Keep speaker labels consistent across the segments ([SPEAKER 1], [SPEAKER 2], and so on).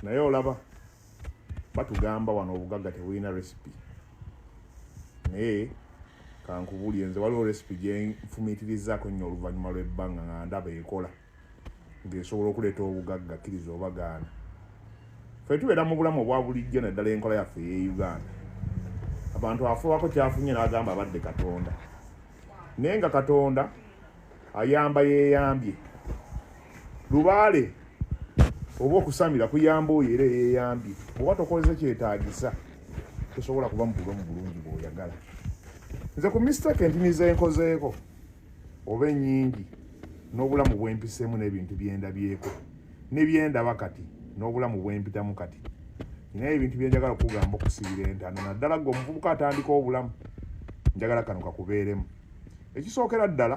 [SPEAKER 1] naye olaba batugamba wano obugagga tebulina recipe naye kankubulye nze waliwo recipe gye nfumiitirizaako nnyo oluvannyuma lw'ebbanga nga ndaba ekola ng'esobola okuleeta obugagga kkiriza obagaana ffe tubeera mu bulamu obwa bulijjo naddala enkola yaffe ey'e Uganda abantu afuwako kyafunye n'agamba abadde Katonda naye nga Katonda ayamba yeeyambye lubaale oba okusamira kuyamba oyo era yeeyambye oba tokozese kyetaagisa tosobola kuba mu bulamu bulungi bw'oyagala nze ku mistake entini zenkozeeko oba ennyingi n'obulamu bwempiseemu n'ebintu byendabyeko ne byendaba kati n'obulamu bwempitamu kati naye ebintu byenjagala okugamba okusibira entaano naddala gwe omuvubuka atandika obulamu njagala kano kakubeeremu ekisookera ddala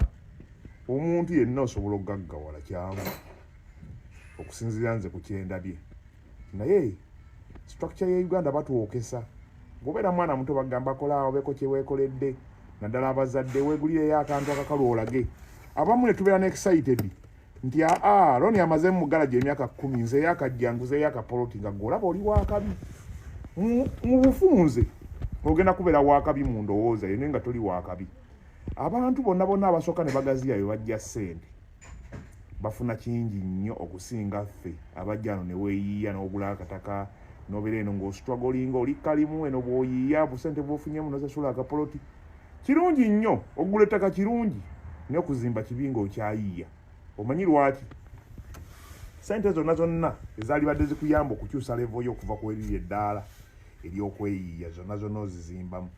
[SPEAKER 1] omuntu yenna osobola okugaggawala kyangu okusinziira nze ku kyendabye naye structure ye Uganda batwokesa bw'obeera mwana muto bagamba kolaawo beeko kyeweekoledde naddala abazadde weegulireyo akantu akakalu olage abamu ne tubeera ne excited nti Loni amaze mu galaji emyaka 10 nze yakajja nguze yakapoloti nga golaba oli wakabi mu bufunze ogenda kubeera wakabi mu ndowooza yene nga toli wakabi abantu bonna abasooka ne bagaziyayo bajja ssente bafuna kingi nnyo okusinga ffe abajjano ne weeyiiya n'ogula akataka nobeera eno ng'ostruggolinga oli kalimu eno bw'oyiiya busente bw'ofunyemu nosasula akapoloti kirungi nnyo ogula ettaka kirungi naye okuzimba kibi ng'okyayiiya omanyi lwaki sente zonna ezaali badde zikuyamba okukyusa levo yo okuva ku eriri eddaala ery'okweyiiya zonna ozizimbamu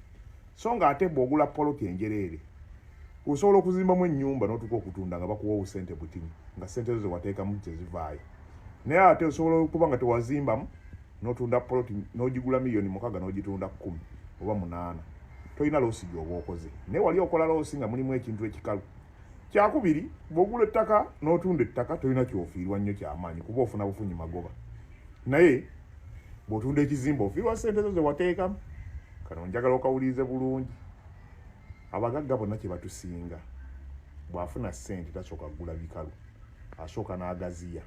[SPEAKER 1] so nga ate bw'ogula poloti enjereere osobola okuzimbamu ennyumba n'otuka okutunda nga bakuwa obusente butini nga sente zo zewateekamu tezivaayo naye ate osobola okuba nga tewazimbamu n'otunda poloti n'ogigula miliyoni 6 n'ogitunda 10 oba 8 tolina loosi gy'oba okoze naye wali okola loosi nga mulimu ekintu ekikalu kyakubiri bw'ogula ettaka n'otunda ettaka tolina kyofiirwa nnyo kyamaanyi kuba ofuna bufunyi magoba naye bw'otunda ekizimba ofiirwa sente zo zewateekamu kano njagala okawulirize bulungi abagagga bonna kye batusinga bw'afuna ssente tasooka kugula bikalu asooka n'agaziya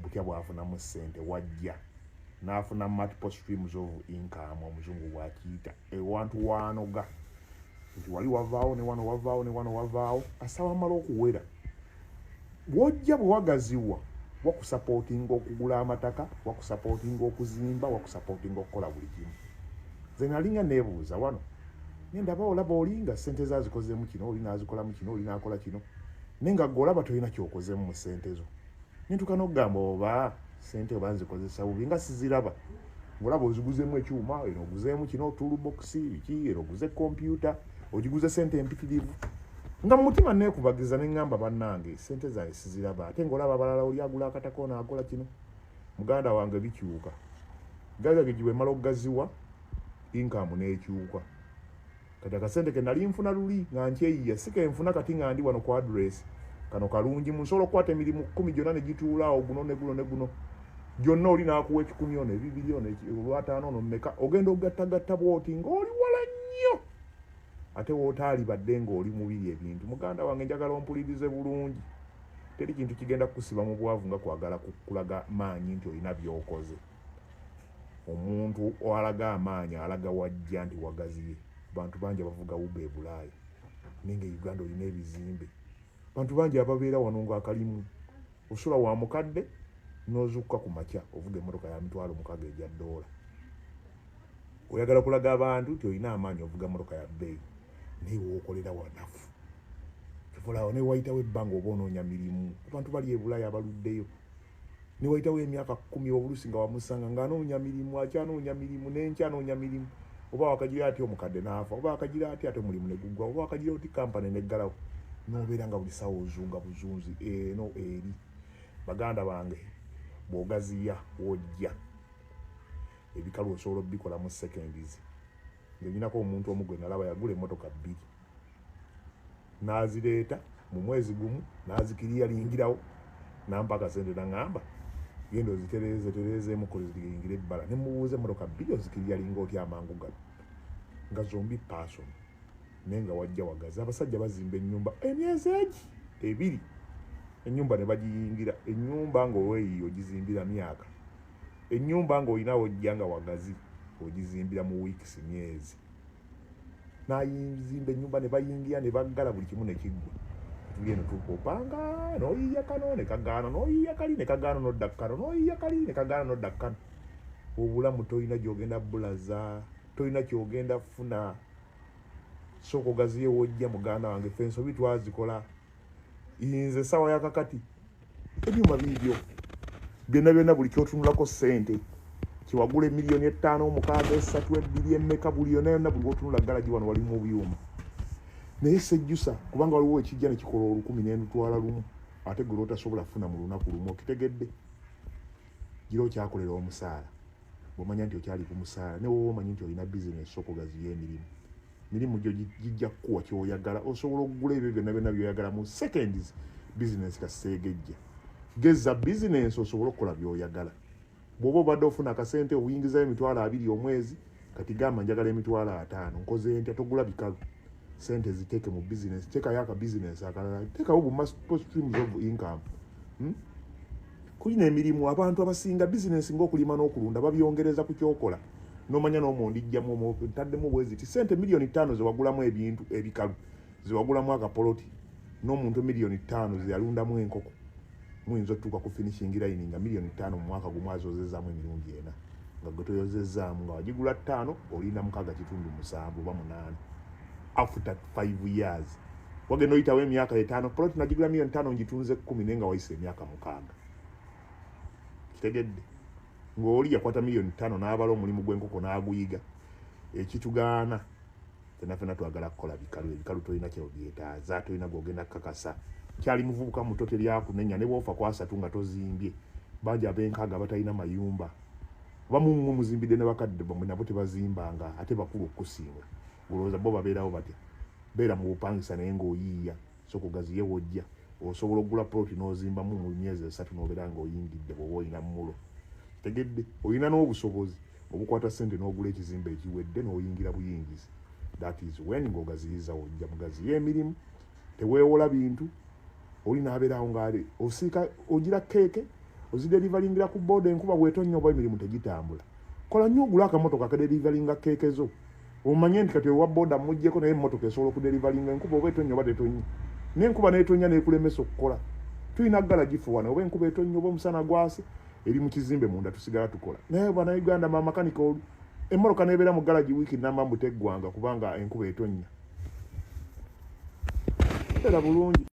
[SPEAKER 1] butya bw'afunamu ssente wajja n'afuna multiple streams of income omuzungu bw'akiyita ewantu waanoga nti wali wavaawo ne wano wavaawo ne wano wavaawo asaba mala okuwera bw'ojja bwe wagaziwa wakusapootinga okugula amataka wakusapootinga okuzimba wakusapootinga okukola buli kimu nze nalinga neebuuza wano nendaba olaba olinga ssente zazikozeemu kino oli naazikolamu kino oli naakola kino naye nga gwe olaba tolina kyokozeemu mu ssente zo nentuka n'okugamba oba ssente oba nzikozesa bubi nga siziraba ng'olaba oziguzeemu ekyuma eno oguzeemu kino toolbox biki eno oguze kompyuta ogiguze ssente empitirivu nga mu mutima neekubagiza ne ŋŋamba bannange ssente zange siziraba ate ng'olaba abalala oli agula akatako naakola kino muganda wange bikyuka gazage gye bwemala okugaziwa inkamu n'ekyuka kati akasente ke nali nfuna luli nga nkyeyiya si ke nfuna kati nga ndi wano ku address kano kalungi nsobola okukwata emirimu 10 gyonna ne gituulaawo guno ne guno ne guno gyonna oli n'akuwa 10 ono 2 ono 5 ono mmeka ogenda ogattagatta bwoti ng'oli wala nnyo ate wootaali badde ng'oli mubiri ebintu muganda wange njagala ompulirize bulungi teri kintu kigenda kukusiba mu bwavu nga kwagala kukulaga maanyi nti olina by'okoze omuntu alaga amaanyi alaga wajja nti wagaziye bantu bangi abavuga uba e Bulaaya ninga Uganda olina ebizimbe bantu bangi ababeera wano ng'akalimu osula wa mukadde n'ozukka ku makya ovuga emmotoka ya $60,000 ejja $. Oyagala kulaga abantu nti olina amaanyi ovuga emmotoka ya bbeeyi naye wookolera wanafu kivulaawo ne wayitawo ebbanga oba onoonya mirimu abantu bali e Bulaaya abaluddeyo ne wayitawo emyaka 10 obulusi nga wamusanga ng'anoonya mirimu akyanoonya mirimu n'enkyanoonya mirimu oba wakagira ati omukadde n'afa oba wakagira ati ate omulimu ne guggwa oba wakagira oti kampani neggalawo n'obeera nga buli sawa ozunga buzunzi eno eri baganda bange bw'ogaziya wojja ebikalu osobola obikola mu seconds ng'enyinako omuntu omu gwe nalaba yagula emmotoka 2 n'azireeta mu mwezi gumu n'azikiriyalingirawo nampa akasente naŋŋamba genda ozitereezeemu koziyingira ebbala ne mubuuza emmotoka 2 ozikiriyalinga otya amangu gano nga zombi passion naye nga wajja wagazi abasajja bazimba ennyumba emyezi egi 2 ennyumba ne bagiyingira ennyumba ng'oweeyiyo ogizimbira myaka ennyumba ng'olinawo ojja nga wagazi ogizimbira mu wiikisi myezi n'ayizimba ennyumba ne bayingira ne baggala buli kimu ne kiggwa tuli eno tukopanga n'oyiya kano ne kagaana n'oyiya kali ne kagaana n'odda kano n'oyiya kali ne kagaana n'odda kano obulamu tolina gy'ogenda bulaza tolina ky'ogenda funa sooka ogaziye wojja muganda wange ffe ensobi twazikola nze sawa yakakati ebyuma biibyo byonna buli kyotunulako ssente kiwagula emiliyoni 5 6 3 2 emmeka buli yonna buli wotunula galaji wano walimu obyuma naye sejjusa kubanga waliwo ekijja ne kikola 1000 n'endutwala lumu ate gwe otasobola funa mu lunaku lumu okitegedde gira okyakolera omusaala bw'omanya nti okyali ku musaala ne wowe omanyi nti olina bizinesi okugaziya emirimu gyo gijja kukuwa ky'oyagala osobola okugula ebyo byonna by'oyagala mu seconds bizinesi kaseegejja geza bizinesi osobola okukola by'oyagala bw'oba obadde ofuna akasente obuyingizayo $20 omwezi kati gamba njagala $5 nkoze ntya togula bikalu sente ziteeke mu bizinesi teekayo akabizinesi akalala teekawo bu multiple streams of income kulina emirimu abantu abasinga bizinesi ng'okulima n'okulunda babyongereza ku kyokola n'omanya n'omundijjamu ntaddemu bwezi ti sente $5 million zewagulamu ebintu ebikalu zewagulamu akapoloti n'omuntu $5 million zeyalundamu enkoko muyinza otuuka ku finishing line nga $5 million mu mwaka gumu azozezzaamu emirundi 4 nga gwe toyozezzaamu nga wagigula 5 olina 6.7 oba 8 after 5 years wagenda oyitawo emyaka 5 poloti nagigula $5 million ngitunze 10 naye nga wayise emyaka 6 kitegedde ng'oli yakwata $5 million n'abala omulimu gw'enkoko n'aguyiga ekitugaana fena twagala kukola ebikalu tolina kyebyetaaza tolina gw'ogenda kukakasa kyali muvubuka muto teryakunenya ne bwofa ku 3 nga tozimbye bangi ab'enkaaga batalina mayumba bamumu muzimbidde ne bakadde bamwe nabo tebazimbanga ate bakulu okusinga olowooza bo babeerawo batya beera mu bupangisa naye ng'oyiiya so kugaziye wojja osobola okugula poloti n'ozimbamu mu myezi 3 n'obeera ng'oyingidde bw'oba olina mulo tegedde olina n'obusobozi obukwata ssente n'ogula ekizimbe ekiwedde n'oyingira buyingizi that is when ng'ogaziyiza wojja mugaziye emirimu teweewola bintu olina abeerawo ng'ali osiika ogira keeke oziderivalingira ku booda enkuba bw'etonnya oba emirimu tegitambula kola nnyo ogula akamotoka kaderivalinga keeke zo omanye nti kati owa booda mujjeko naye emmotoka esobola okuderivalinga enkuba oba etonnya oba tetonnya n'enkuba n'etonnya n'ekulemesa okukola tulina galagifu wano oba enkuba etonnya oba omusana gwase eri mu kizimbe munda tusigala tukola naye bannayuganda mamakanika olu emmotoka n'ebeera mu galagi wiiki nnamba mbu teggwanga kubanga enkuba etonnya era bulungi